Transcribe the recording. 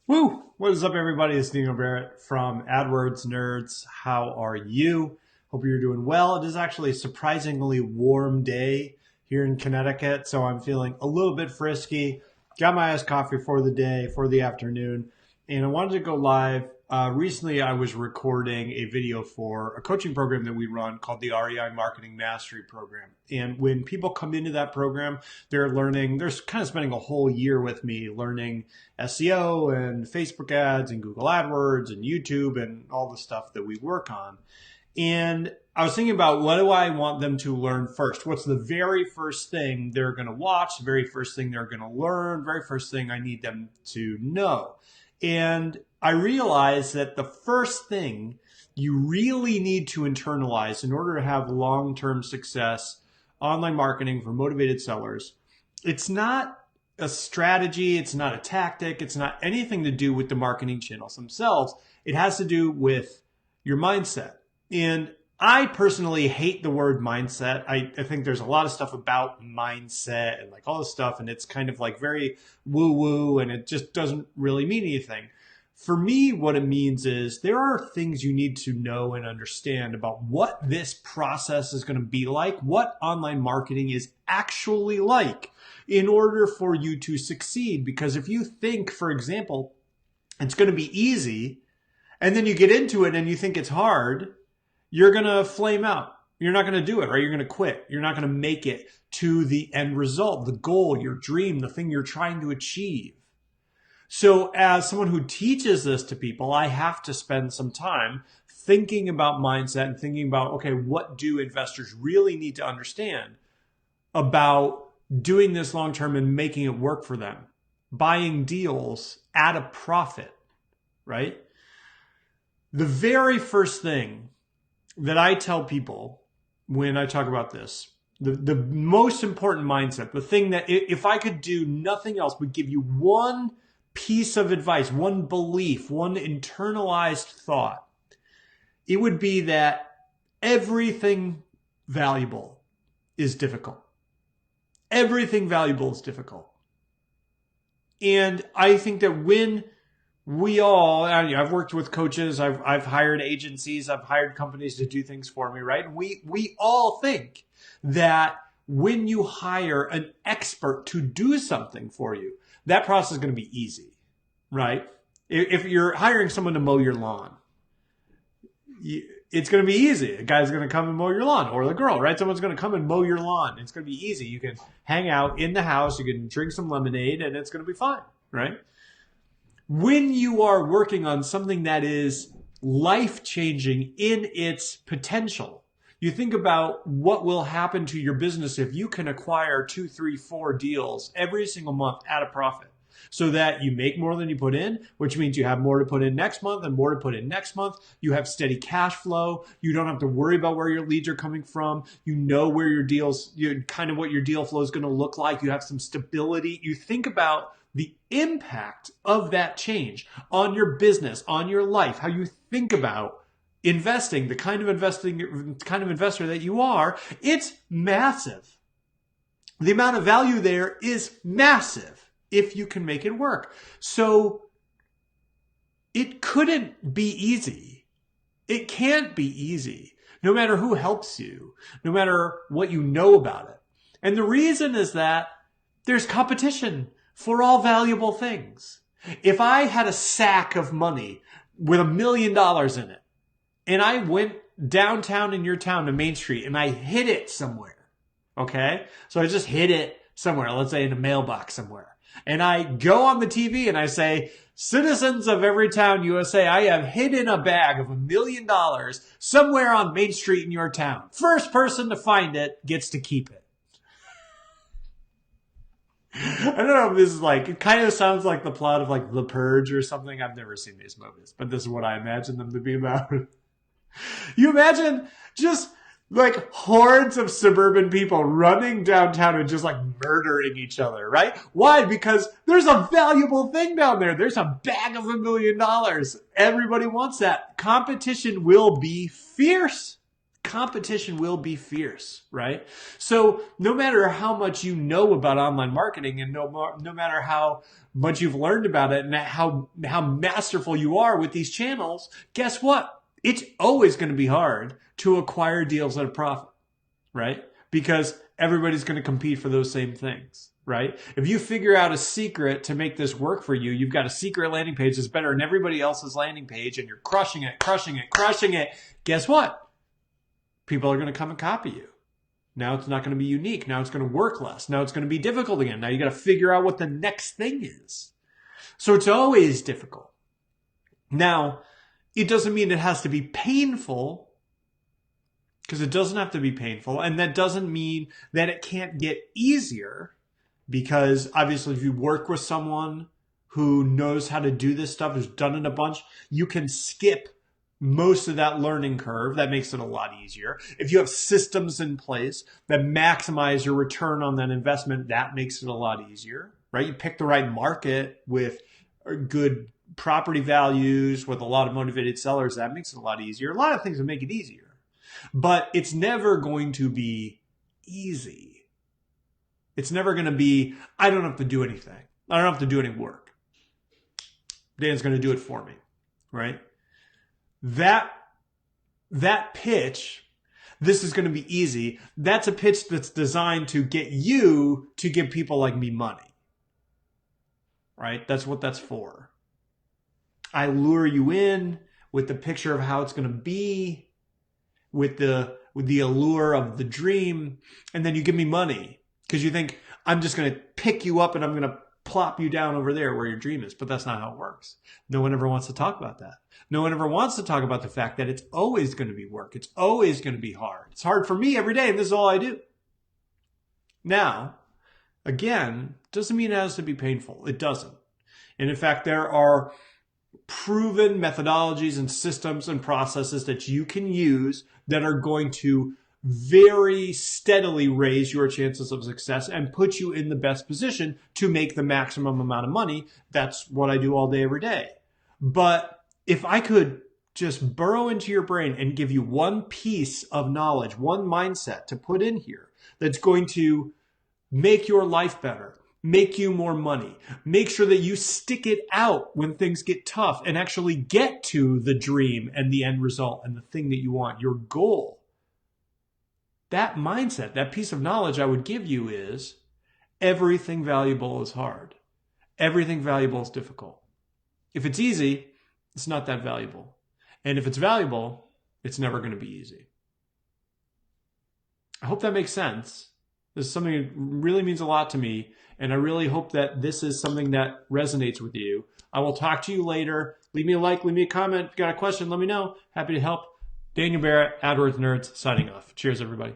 Woo! What is up, everybody? It's Dino Barrett from AdWords Nerds. How are you? Hope you're doing well. It is actually a surprisingly warm day here in Connecticut, so I'm feeling a little bit frisky. Got my iced coffee for the day, for the afternoon, and I wanted to go live. Recently, I was recording a video for a coaching program that we run called the REI Marketing Mastery Program. And when people come into that program, they're kind of spending a whole year with me learning SEO and Facebook ads and Google AdWords and YouTube and all the stuff that we work on. And I was thinking about, what do I want them to learn first? What's the very first thing they're going to watch, the very first thing they're going to learn, very first thing I need them to know? And I realized that the first thing you really need to internalize in order to have long-term success, online marketing for motivated sellers, it's not a strategy, it's not a tactic, it's not anything to do with the marketing channels themselves. It has to do with your mindset. And I personally hate the word mindset. I think there's a lot of stuff about mindset and like all this stuff, and it's kind of like very woo-woo, and it just doesn't really mean anything. For me, what it means is there are things you need to know and understand about what this process is going to be like, what online marketing is actually like in order for you to succeed. Because if you think, for example, it's going to be easy, and then you get into it and you think it's hard, you're going to flame out. You're not going to do it, right? You're going to quit. You're not going to make it to the end result, the goal, your dream, the thing you're trying to achieve. So as someone who teaches this to people, I have to spend some time thinking about mindset and thinking about, okay, what do investors really need to understand about doing this long-term and making it work for them? Buying deals at a profit, right? The very first thing that I tell people when I talk about this, the most important mindset, the thing that if I could do nothing else but give you one piece of advice, one belief, one internalized thought, it would be that everything valuable is difficult. Everything valuable is difficult. And I think that when I've worked with coaches, I've hired agencies, I've hired companies to do things for me, right? We all think that when you hire an expert to do something for you, that process is going to be easy, right? If you're hiring someone to mow your lawn, it's going to be easy. A guy's going to come and mow your lawn, or the girl, right? Someone's going to come and mow your lawn. It's going to be easy. You can hang out in the house, you can drink some lemonade, and it's going to be fine, right? When you are working on something that is life-changing in its potential, you think about what will happen to your business if you can acquire 2, 3, 4 deals every single month at a profit, so that you make more than you put in, which means you have more to put in next month and more to put in next month. You have steady cash flow. You don't have to worry about where your leads are coming from. You know where your deals, kind of what your deal flow is going to look like. You have some stability. You think about the impact of that change on your business, on your life, how you think about investing, the kind of investor that you are. It's massive. The amount of value there is massive if you can make it work. So it couldn't be easy. It can't be easy, no matter who helps you, no matter what you know about it. And the reason is that there's competition for all valuable things. If I had a sack of money with $1 million in it, and I went downtown in your town to Main Street and I hid it somewhere, okay? So I just hid it somewhere, let's say in a mailbox somewhere. And I go on the TV and I say, citizens of every town, USA, I have hidden a bag of $1 million somewhere on Main Street in your town. First person to find it gets to keep it. I don't know if this is like, it kind of sounds like the plot of like The Purge or something. I've never seen these movies, but this is what I imagine them to be about. You imagine just like hordes of suburban people running downtown and just like murdering each other, right? Why? Because there's a valuable thing down there. There's a bag of $1 million. Everybody wants that. Competition will be fierce. competition will be fierce, right? So no matter how much you know about online marketing and no matter how much you've learned about it and how masterful you are with these channels, guess what? It's always going to be hard to acquire deals at a profit, right? Because everybody's going to compete for those same things, right? If you figure out a secret to make this work for you, you've got a secret landing page that's better than everybody else's landing page and you're crushing it, guess what? People are going to come and copy you. Now it's not going to be unique. Now it's going to work less. Now it's going to be difficult again. Now you got to figure out what the next thing is. So it's always difficult. Now, it doesn't mean it has to be painful, because it doesn't have to be painful. And that doesn't mean that it can't get easier, because obviously if you work with someone who knows how to do this stuff, who's done it a bunch, you can skip most of that learning curve. That makes it a lot easier. If you have systems in place that maximize your return on that investment, that makes it a lot easier, right? You pick the right market with good property values, with a lot of motivated sellers, that makes it a lot easier. A lot of things will make it easier, but it's never going to be easy. It's never going to be, I don't have to do anything. I don't have to do any work. Dan's going to do it for me, right? That pitch, this is going to be easy. That's a pitch that's designed to get you to give people like me money, right? That's what that's for. I lure you in with the picture of how it's going to be, with the allure of the dream, and then you give me money because you think I'm just going to pick you up and I'm going to plop you down over there where your dream is. But that's not how it works. No one ever wants to talk about that. No one ever wants to talk about the fact that it's always going to be work. It's always going to be hard. It's hard for me every day, and this is all I do. Now, again, doesn't mean it has to be painful. It doesn't. And in fact, there are proven methodologies and systems and processes that you can use that are going to very steadily raise your chances of success and put you in the best position to make the maximum amount of money. That's what I do all day, every day. But if I could just burrow into your brain and give you one piece of knowledge, one mindset to put in here that's going to make your life better, make you more money, make sure that you stick it out when things get tough and actually get to the dream and the end result and the thing that you want, your goal. That mindset, that piece of knowledge I would give you is everything valuable is hard. Everything valuable is difficult. If it's easy, it's not that valuable. And if it's valuable, it's never going to be easy. I hope that makes sense. This is something that really means a lot to me. And I really hope that this is something that resonates with you. I will talk to you later. Leave me a like, leave me a comment. If you got a question, let me know. Happy to help. Daniel Barrett, AdWords Nerds, signing off. Cheers, everybody.